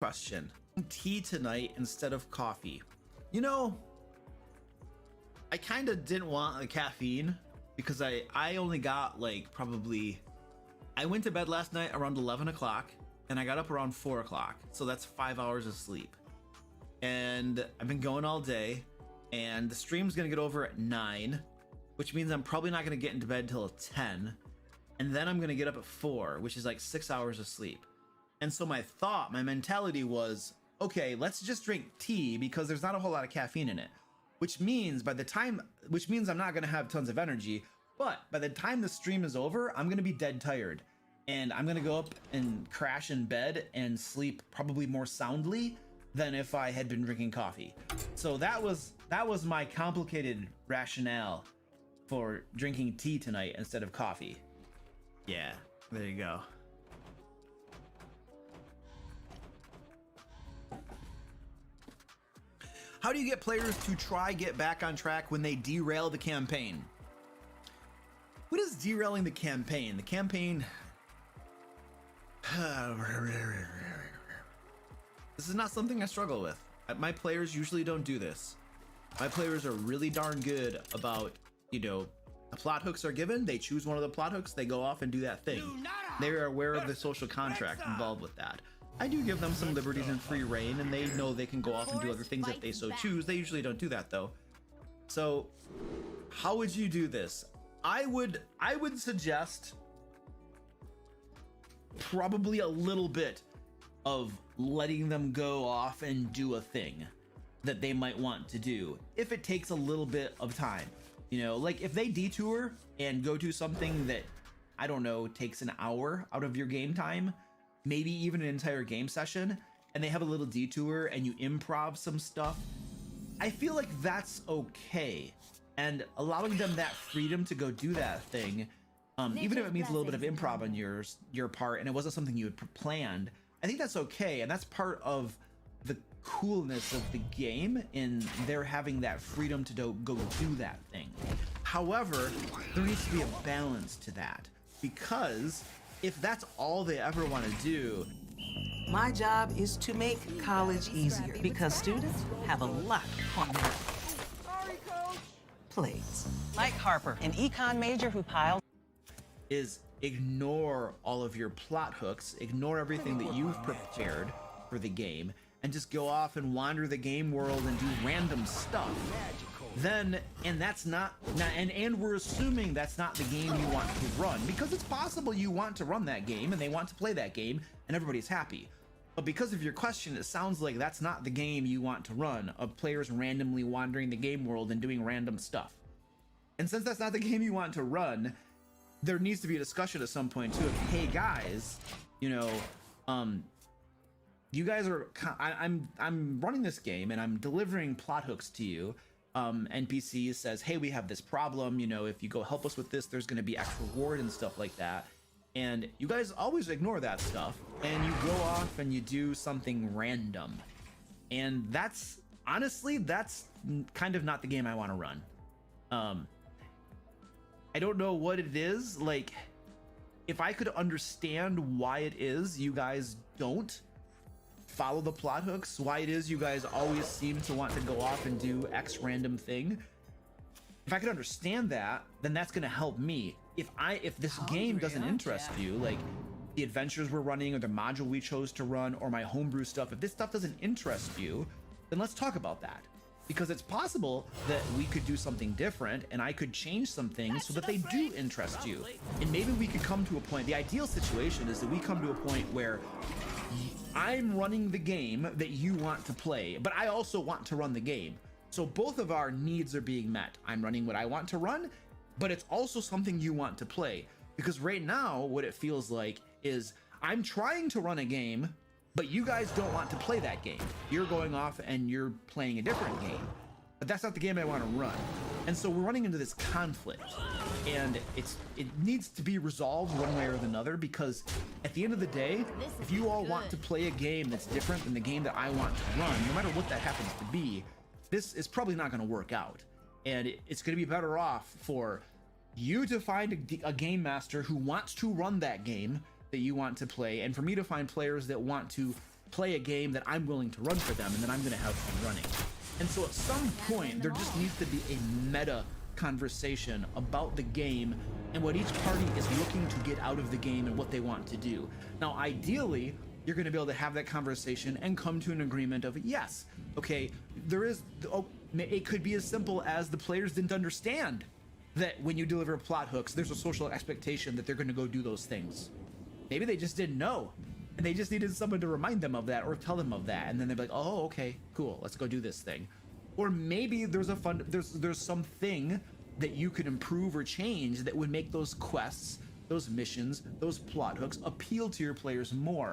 Question. Tea tonight instead of coffee. You know, I kind of didn't want the caffeine because I only got like probably, I went to bed last night around 11 o'clock and I got up around 4 o'clock. So that's 5 hours of sleep. And I've been going all day and the stream's gonna get over at 9, which means I'm probably not gonna get into bed till 10. And then I'm gonna get up at 4, which is like 6 hours of sleep. And so my mentality was, okay, let's just drink tea because there's not a whole lot of caffeine in it, which means I'm not gonna have tons of energy, but by the time the stream is over, I'm gonna be dead tired and I'm gonna go up and crash in bed and sleep probably more soundly than if I had been drinking coffee. So that was my complicated rationale for drinking tea tonight instead of coffee. Yeah, there you go. How do you get players to get back on track when they derail the campaign? What is derailing the campaign? The campaign... This is not something I struggle with. My players usually don't do this. My players are really darn good about, you know, the plot hooks are given, they choose one of the plot hooks, they go off and do that thing. They are aware of the social contract involved with that. I do give them some liberties and free reign, and they know they can go off and do other things if they so choose. They usually don't do that though. So how would you do this? I would suggest probably a little bit of letting them go off and do a thing that they might want to do if it takes a little bit of time. You know, like if they detour and go do something that, I don't know, takes an hour out of your game time, maybe even an entire game session, and they have a little detour and you improv some stuff, I feel like that's okay. And allowing them that freedom to go do that thing, even if it means a little bit of improv on your part and it wasn't something you had planned, I think that's okay. And that's part of the coolness of the game in their having that freedom to go do that thing. However, there needs to be a balance to that, because if that's all they ever want to do... My job is to make college easier because students have a lot on their plates. Mike Harper, an econ major who piled... is ignore all of your plot hooks, ignore everything that you've prepared for the game, and just go off and wander the game world and do random stuff. Then, and that's not, and we're assuming that's not the game you want to run, because it's possible you want to run that game and they want to play that game and everybody's happy. But because of your question, it sounds like that's not the game you want to run, of players randomly wandering the game world and doing random stuff. And since that's not the game you want to run, there needs to be a discussion at some point too of, hey guys, you know, you guys are, I'm running this game and I'm delivering plot hooks to you. NPC says, hey, we have this problem, you know, if you go help us with this, there's going to be extra reward and stuff like that. And you guys always ignore that stuff and you go off and you do something random. And that's, honestly, that's kind of not the game I want to run. I don't know what it is. Like, if I could understand why it is you guys don't follow the plot hooks, why it is you guys always seem to want to go off and do X random thing, if I could understand that, then that's going to help me. If this game doesn't interest you, like the adventures we're running or the module we chose to run or my homebrew stuff, if this stuff doesn't interest you, then let's talk about that. Because it's possible that we could do something different and I could change some things so that they do interest you. And maybe we could come to a point, the ideal situation is that we come to a point where I'm running the game that you want to play, but I also want to run the game. So both of our needs are being met. I'm running what I want to run, but it's also something you want to play. Because right now, what it feels like is I'm trying to run a game, but you guys don't want to play that game. You're going off and you're playing a different game, but that's not the game I want to run. And so we're running into this conflict, and it needs to be resolved one way or another, because at the end of the day, if you all want to play a game that's different than the game that I want to run, no matter what that happens to be, this is probably not going to work out. And it's going to be better off for you to find a game master who wants to run that game that you want to play, and for me to find players that want to play a game that I'm willing to run for them, and then I'm going to have fun running. And so at some point, there just needs to be a meta conversation about the game and what each party is looking to get out of the game and what they want to do. Now, ideally, you're going to be able to have that conversation and come to an agreement of, yes, okay, there is, it could be as simple as the players didn't understand that when you deliver plot hooks, there's a social expectation that they're going to go do those things. Maybe they just didn't know, and they just needed someone to remind them of that or tell them of that, and then they'd be like, oh, okay, cool, let's go do this thing. Or maybe there's something that you could improve or change that would make those quests, those missions, those plot hooks appeal to your players more.